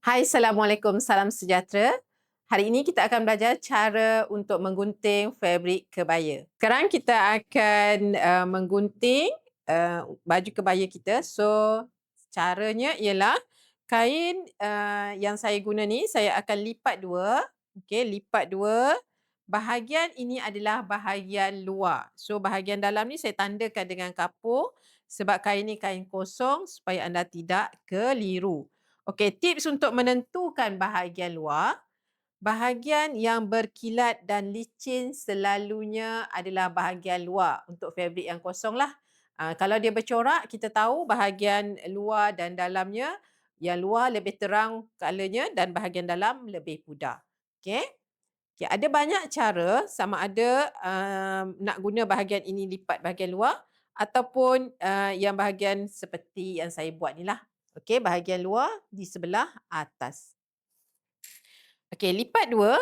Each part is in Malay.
Hai, Assalamualaikum, salam sejahtera. Hari ini kita akan belajar cara untuk menggunting fabrik kebaya. Sekarang kita akan menggunting baju kebaya kita. So, caranya ialah kain yang saya guna ni, saya akan lipat dua. Okey, lipat dua. Bahagian ini adalah bahagian luar. So, bahagian dalam ni saya tandakan dengan kapur sebab kain ni kain kosong supaya anda tidak keliru. Okey, tips untuk menentukan bahagian luar, bahagian yang berkilat dan licin selalunya adalah bahagian luar untuk fabrik yang kosong lah. Kalau dia bercorak, kita tahu bahagian luar dan dalamnya, yang luar lebih terang colournya dan bahagian dalam lebih pudar. Okey. Okay, ada banyak cara sama ada nak guna bahagian ini lipat bahagian luar ataupun yang bahagian seperti yang saya buat ni lah. Okey, bahagian luar di sebelah atas. Okey, lipat dua.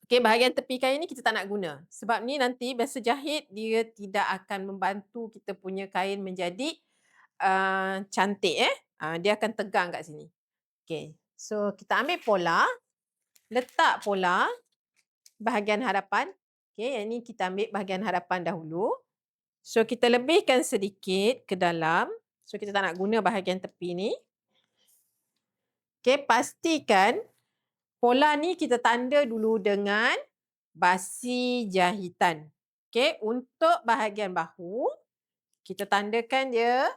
Okey, bahagian tepi kain ni kita tak nak guna. Sebab ni nanti biasa jahit dia tidak akan membantu kita punya kain menjadi cantik dia akan tegang kat sini. Okey, so kita ambil pola, letak pola bahagian hadapan. Okey, yang ni kita ambil bahagian hadapan dahulu. So kita lebihkan sedikit ke dalam. So kita tak nak guna bahagian tepi ni. Okey, pastikan pola ni kita tanda dulu dengan basi jahitan. Okey, untuk bahagian bahu, kita tandakan dia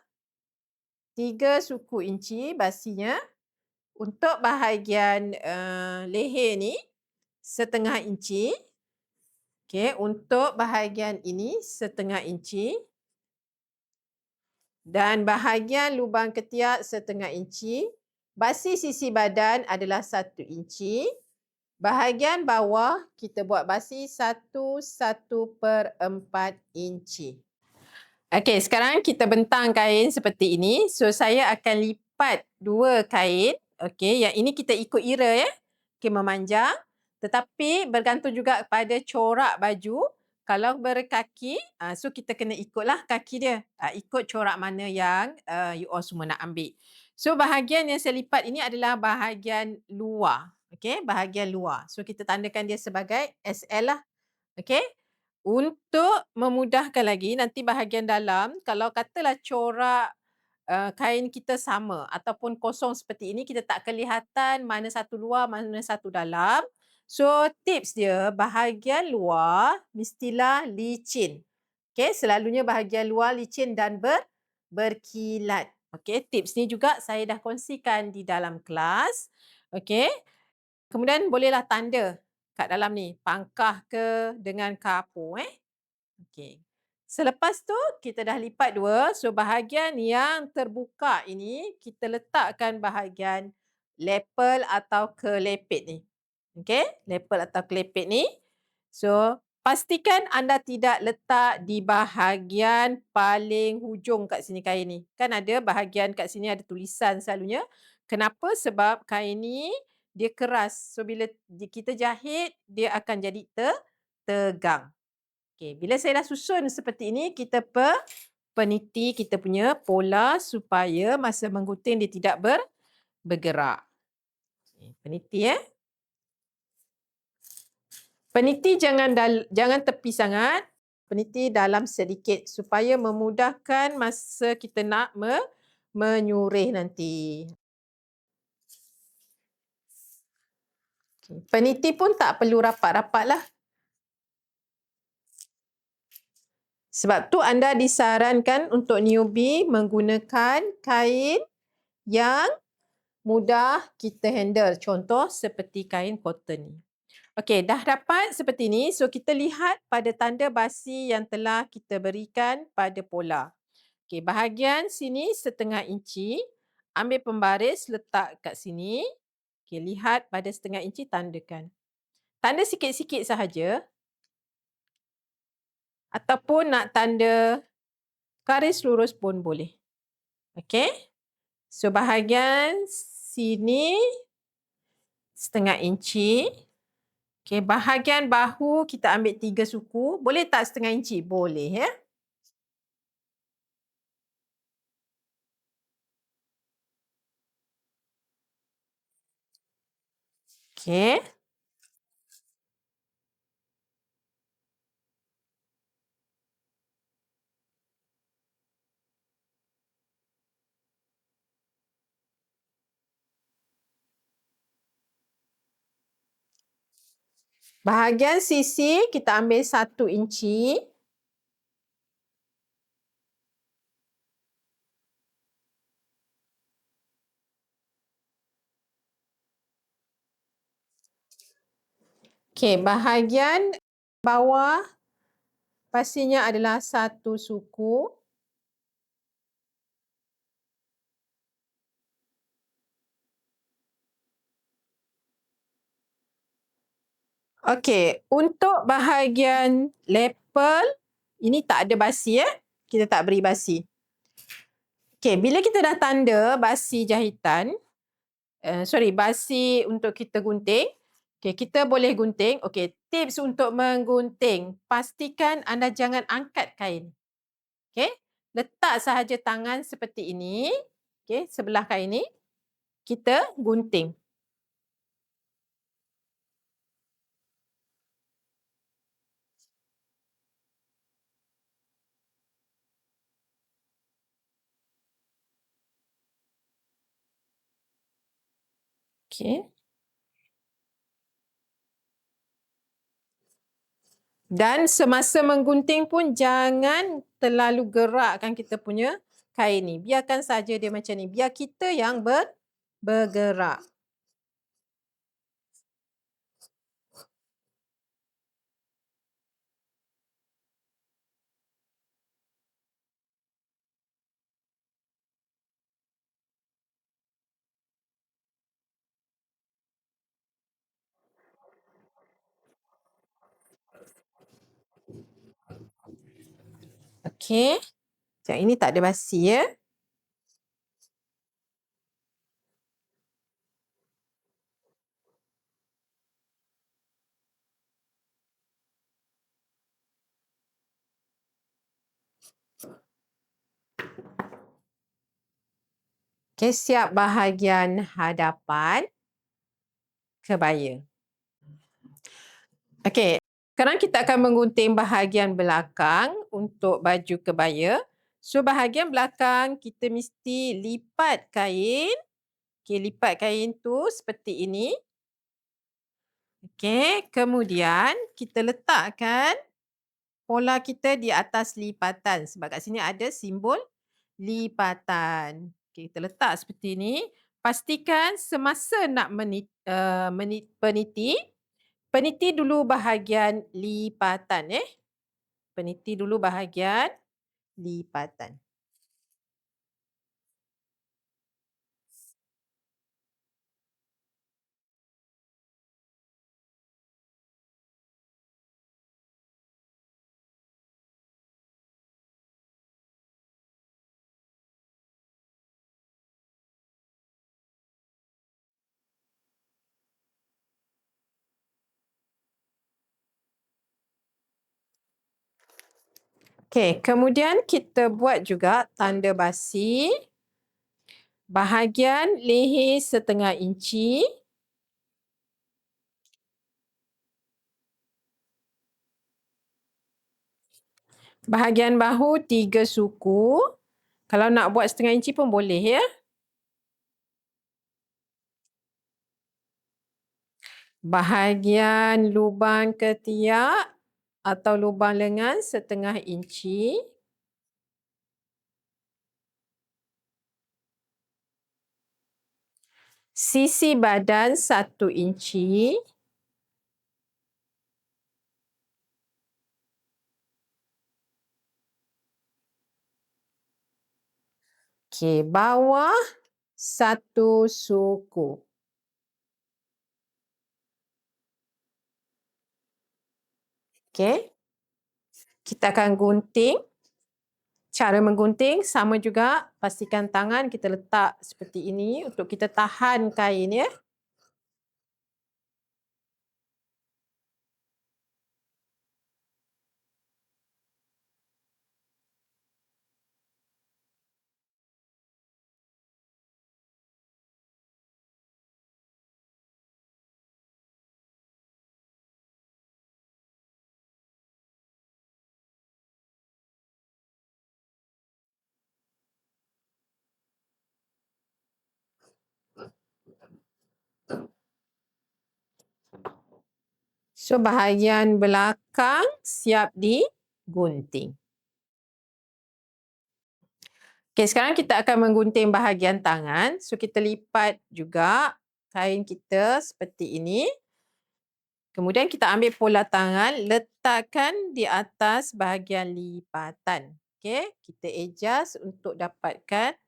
3 suku inci basinya. Untuk bahagian leher ni, 1/2 inci. Okey, untuk bahagian ini 1/2 inci. Dan bahagian lubang ketiak 1/2 inci. Basi sisi badan adalah 1 inci. Bahagian bawah kita buat basi 1/4 inci. Okey, sekarang kita bentang kain seperti ini. So, saya akan lipat dua kain. Okey, yang ini kita ikut ira ya. Okey, memanjang. Tetapi bergantung juga pada corak baju. Kalau berkaki, so kita kena ikutlah kaki dia. Ikut corak mana yang you all semua nak ambil. So, bahagian yang saya lipat ini adalah bahagian luar. Okey, bahagian luar. So, kita tandakan dia sebagai SL lah. Okey. Untuk memudahkan lagi, nanti bahagian dalam, kalau katalah corak kain kita sama ataupun kosong seperti ini, kita tak kelihatan mana satu luar, mana satu dalam. So, tips dia, bahagian luar mestilah licin. Okey, selalunya bahagian luar licin dan berkilat. Okey, tips ni juga saya dah kongsikan di dalam kelas. Okey. Kemudian bolehlah tanda kat dalam ni, pangkah ke dengan kapur Okey. Selepas tu kita dah lipat dua, so bahagian yang terbuka ini kita letakkan bahagian lepel atau kelepit ni. Okey, lepel atau kelepit ni. So, pastikan anda tidak letak di bahagian paling hujung kat sini kain ni. Kan ada bahagian kat sini ada tulisan selalunya. Kenapa? Sebab kain ni dia keras. So, bila kita jahit, dia akan jadi tegang. Okey, bila saya dah susun seperti ini, kita peniti kita punya pola supaya masa menggunting dia tidak bergerak. Peniti Peniti jangan tepi sangat. Peniti dalam sedikit supaya memudahkan masa kita nak menyurih nanti. Peniti pun tak perlu rapat-rapat lah. Sebab tu anda disarankan untuk newbie menggunakan kain yang mudah kita handle. Contoh seperti kain cotton ni. Okey, dah dapat seperti ni. So, kita lihat pada tanda basi yang telah kita berikan pada pola. Okey, bahagian sini 1/2 inci. Ambil pembaris, letak kat sini. Okey, lihat pada 1/2 inci, tandakan. Tanda sikit-sikit sahaja. Ataupun nak tanda garis lurus pun boleh. Okey. So, bahagian sini 1/2 inci. Okey, bahagian bahu kita ambil 3 suku. Boleh tak 1/2 inci? Boleh ya. Okey. Bahagian sisi kita ambil 1 inci. Okey, bahagian bawah pastinya adalah 1 suku. Okey, untuk bahagian lepel, ini tak ada basi ya. Kita tak beri basi. Okey, bila kita dah tanda basi jahitan, basi untuk kita gunting. Okey, kita boleh gunting. Okey, tips untuk menggunting, pastikan anda jangan angkat kain. Okey, letak sahaja tangan seperti ini. Okey, sebelah kain ni kita gunting. Okey. Dan semasa menggunting pun jangan terlalu gerakkan kita punya kain ni. Biarkan saja dia macam ni. Biar kita yang bergerak. Okey. Yang ini tak ada basi ya. Okey, siap bahagian hadapan kebaya. Okey, sekarang kita akan menggunting bahagian belakang untuk baju kebaya. So, bahagian belakang kita mesti lipat kain. Okey, lipat kain tu seperti ini. Okey, kemudian kita letakkan pola kita di atas lipatan. Sebab kat sini ada simbol lipatan. Okey, kita letak seperti ini. Pastikan semasa nak peniti, peniti dulu bahagian lipatan. Peniti dulu bahagian lipatan. Okey, kemudian kita buat juga tanda basi bahagian leher 1/2 inci. Bahagian bahu 3 suku. Kalau nak buat 1/2 inci pun boleh ya. Bahagian lubang ketiak atau lubang lengan 1/2 inci. Sisi badan 1 inci. Okey, bawah 1 suku. Okey. Kita akan gunting. Cara menggunting sama juga, pastikan tangan kita letak seperti ini untuk kita tahan kain ya. So, bahagian belakang siap digunting. Okey, sekarang kita akan menggunting bahagian tangan. So, kita lipat juga kain kita seperti ini. Kemudian kita ambil pola tangan, letakkan di atas bahagian lipatan. Okey, kita adjust untuk dapatkan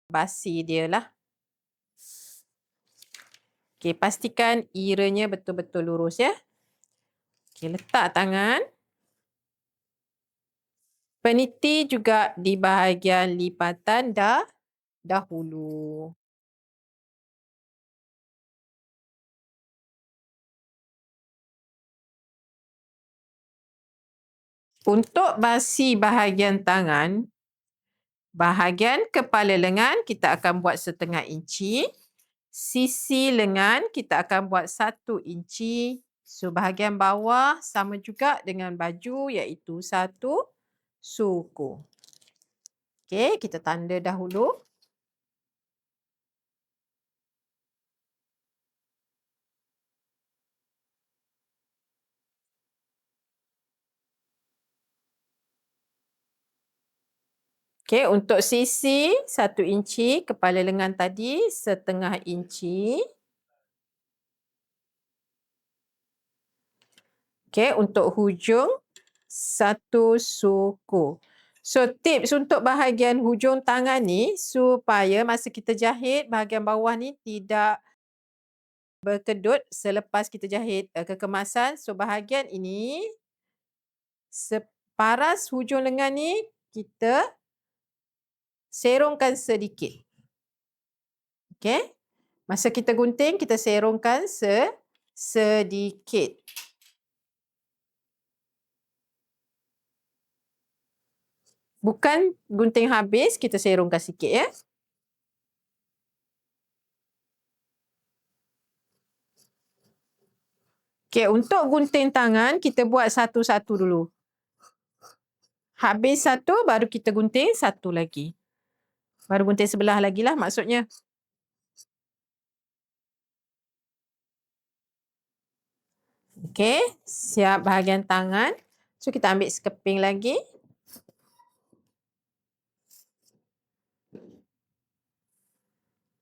basi dia lah. Okey, pastikan iranya betul-betul lurus ya. Okey, letak tangan. Peniti juga di bahagian lipatan dahulu. Untuk basi bahagian tangan, bahagian kepala lengan kita akan buat 1/2 inci. Sisi lengan kita akan buat 1 inci. So, bahagian bawah sama juga dengan baju iaitu 1 suku. Okey, kita tanda dahulu. Okey, untuk sisi 1 inci, kepala lengan tadi 1/2 inci. Okey, untuk hujung 1 suku. So, tips untuk bahagian hujung tangan ni supaya masa kita jahit bahagian bawah ni tidak berkedut selepas kita jahit kekemasan. So, bahagian ini separas hujung lengan ni kita serongkan sedikit. Okey? Masa kita gunting, kita serongkan sedikit. Bukan gunting habis, kita serongkan sikit ya. Okey, untuk gunting tangan, kita buat satu-satu dulu. Habis satu, baru kita gunting satu lagi. Baru gunting sebelah lagi lah maksudnya. Okey, siap bahagian tangan. So, kita ambil sekeping lagi.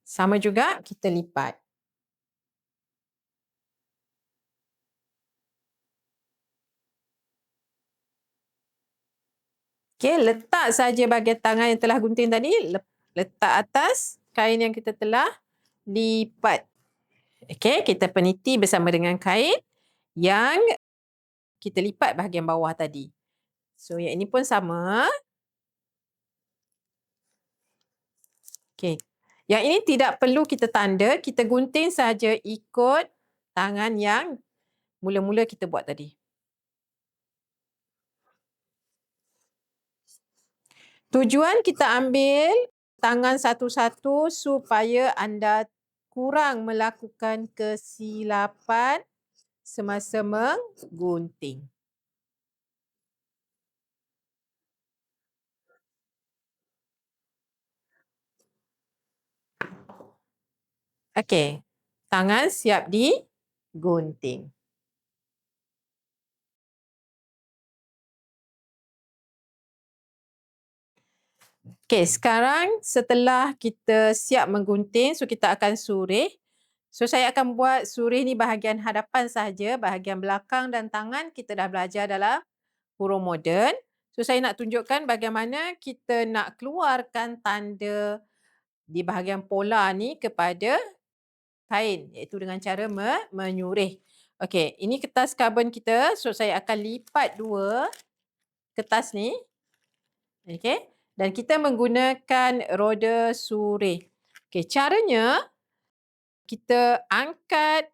Sama juga, kita lipat. Okey, letak saja bahagian tangan yang telah gunting tadi. Letak atas kain yang kita telah lipat. Okey, kita peniti bersama dengan kain yang kita lipat bahagian bawah tadi. So, yang ini pun sama. Okey. Yang ini tidak perlu kita tanda, kita gunting saja ikut tangan yang mula-mula kita buat tadi. Tujuan kita ambil tangan satu-satu supaya anda kurang melakukan kesilapan semasa menggunting. Okey, tangan siap digunting. Okey, sekarang setelah kita siap menggunting, so kita akan surih. So, saya akan buat surih ni bahagian hadapan sahaja, bahagian belakang dan tangan kita dah belajar dalam huruf moden. So, saya nak tunjukkan bagaimana kita nak keluarkan tanda di bahagian pola ni kepada kain, iaitu dengan cara menyurih. Okey, ini kertas karbon kita. So, saya akan lipat dua kertas ni. Okey, dan kita menggunakan roda surih. Okey, caranya kita angkat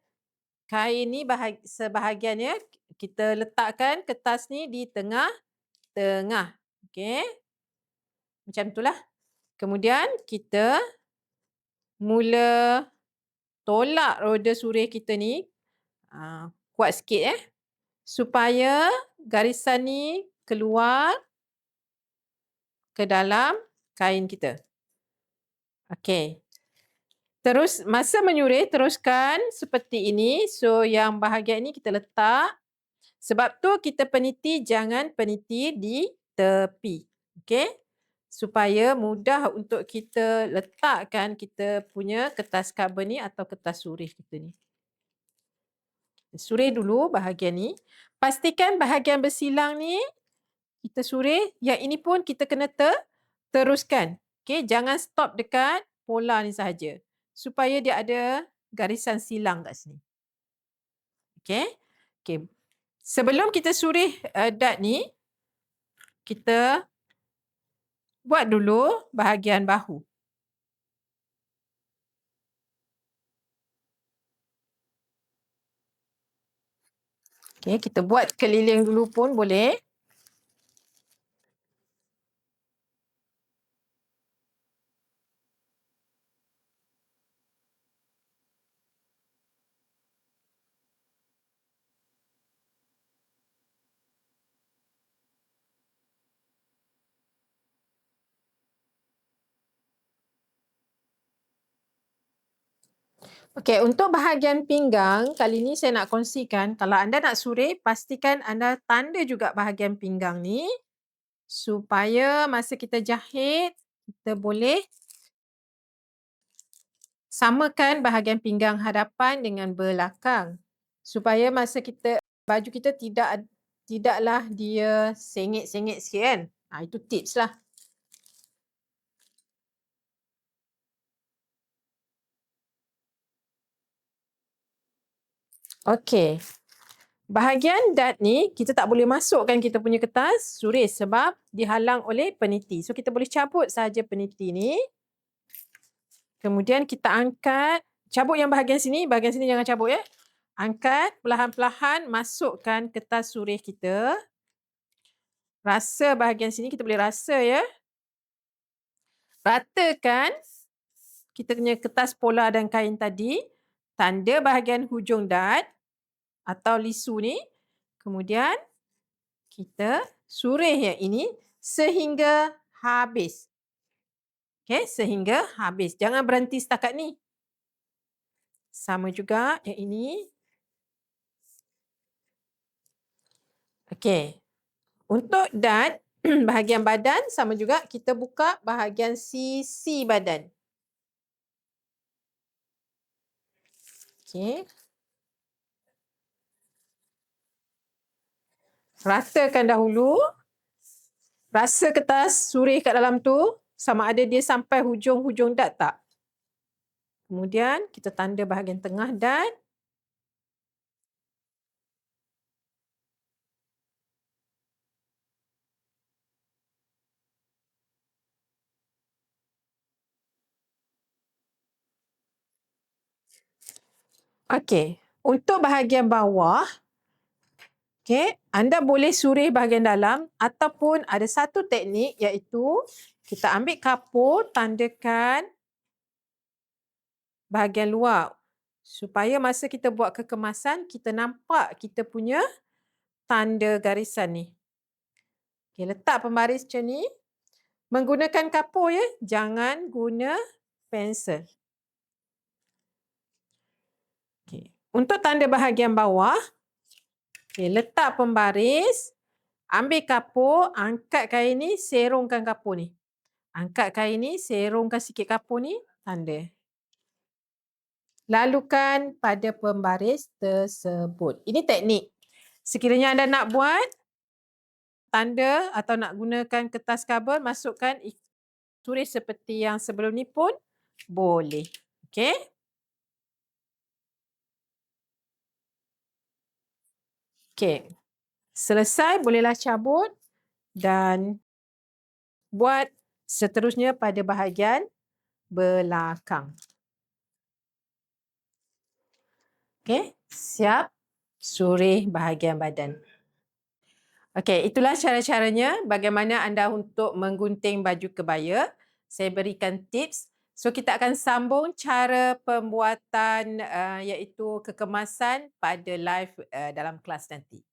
kain ni sebahagiannya, kita letakkan kertas ni di tengah-tengah. Okey. Macam itulah. Kemudian kita mula tolak roda surih kita ni kuat sikit supaya garisan ni keluar ke dalam kain kita. Okey. Terus masa menyurai teruskan seperti ini. So yang bahagian ini kita letak. Sebab tu kita peniti, jangan peniti di tepi. Okey? Supaya mudah untuk kita letakkan kita punya kertas karbon ni atau kertas surih kita ni. Surih dulu bahagian ni. Pastikan bahagian bersilang ni kita surih. Yang ini pun kita kena teruskan. Okey, jangan stop dekat pola ni sahaja. Supaya dia ada garisan silang kat sini. Okey. Okey. Sebelum kita surih dart ni, kita buat dulu bahagian bahu. Okey, kita buat keliling dulu pun boleh. Okey, untuk bahagian pinggang, kali ni saya nak kongsikan, kalau anda nak surih, pastikan anda tanda juga bahagian pinggang ni supaya masa kita jahit, kita boleh samakan bahagian pinggang hadapan dengan belakang. Supaya masa kita, baju kita tidaklah dia sengit-sengit sikit kan. Itu tips lah. Okey. Bahagian dart ni kita tak boleh masukkan kita punya kertas surih sebab dihalang oleh peniti. So kita boleh cabut sahaja peniti ni. Kemudian kita angkat, cabut yang bahagian sini jangan cabut ya. Angkat perlahan-lahan, masukkan kertas surih kita. Rasa bahagian sini, kita boleh rasa ya. Ratakan kita punya kertas pola dan kain tadi. Tanda bahagian hujung dart atau lisu ni. Kemudian kita surih yang ini sehingga habis. Okey, sehingga habis. Jangan berhenti setakat ni. Sama juga yang ini. Okey. Untuk dart bahagian badan sama juga, kita buka bahagian sisi badan. Okey. Ratakan dahulu. Rasa kertas surih kat dalam tu sama ada dia sampai hujung-hujung dart tak. Kemudian kita tanda bahagian tengah dart. Okey. Untuk bahagian bawah, okey, anda boleh surih bahagian dalam ataupun ada satu teknik iaitu kita ambil kapur, tandakan bahagian luar supaya masa kita buat kekemasan kita nampak kita punya tanda garisan ni. Okey, letak pembaris macam ni. Menggunakan kapur ya, jangan guna pensel. Okey. Untuk tanda bahagian bawah, okey, letak pembaris, ambil kapur, angkat kain ni, serongkan kapur ni. Angkat kain ni, serongkan sikit kapur ni, tanda. Lalukan pada pembaris tersebut. Ini teknik. Sekiranya anda nak buat tanda atau nak gunakan kertas karbon, masukkan tulis seperti yang sebelum ni pun boleh. Okey. Okey. Selesai, bolehlah cabut dan buat seterusnya pada bahagian belakang. Okey, siap surih bahagian badan. Okey, itulah cara-caranya bagaimana anda untuk menggunting baju kebaya. Saya berikan tips. So kita akan sambung cara pembuatan iaitu kekemasan pada live dalam kelas nanti.